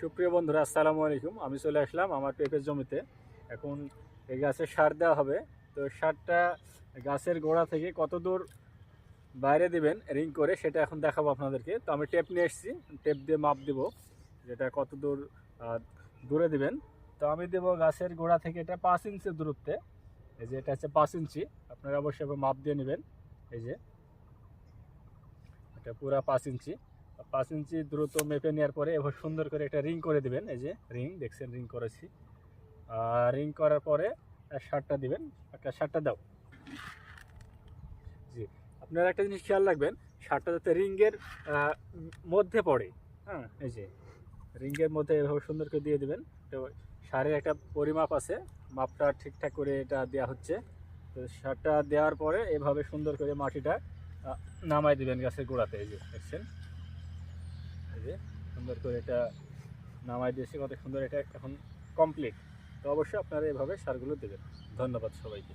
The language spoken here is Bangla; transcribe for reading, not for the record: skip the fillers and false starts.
সুপ্রিয় বন্ধুরা, আসসালামু আলাইকুম। আমি চলে আসলাম আমার পেঁপের জমিতে। এখন এই গাছে সার দেওয়া হবে। তো সারটা গাছের গোড়া থেকে কত দূর বাইরে দিবেন রিং করে, সেটা এখন দেখাবো আপনাদেরকে। তো আমি টেপ নিয়ে এসেছি, টেপ দিয়ে মাপ দেব যেটা কত দূর দূরে দিবেন। তো আমি দেবো গাছের গোড়া থেকে এটা 5 ইঞ্চি দূরত্বে। এই যে এটা হচ্ছে 5 ইঞ্চি, আপনারা অবশ্যই মাপ দিয়ে নেবেন। এই যে এটা পুরা 5 ইঞ্চি। 5 ইঞ্চি দূরত্ব মেপে নেওয়ার পরে এবার সুন্দর করে একটা রিং করে দিবেন। এই যে রিং দেখছেন, রিং করেছি। রিং করার পরে সারটা দিবেন। একটা সারটা দাও। জি, আপনারা একটা জিনিস খেয়াল রাখবেন, সারটা যাতে রিংয়ের মধ্যে পড়ে। হ্যাঁ, এই যে রিংয়ের মধ্যে এভাবে সুন্দর করে দিয়ে দিবেন। তো সারের একটা পরিমাপ আছে, মাপটা ঠিকঠাক করে এটা দেওয়া হচ্ছে। তো সারটা দেওয়ার পরে এভাবে সুন্দর করে মাটিটা নামাই দিবেন গাছের গোড়াতে। এই যে দেখছেন, এই যে সুন্দর করে এটা নামাই দিয়েছি, কত সুন্দর। এটা এখন কমপ্লিট। তো অবশ্যই আপনারা এভাবে সারগুলো দেবেন। ধন্যবাদ সবাইকে।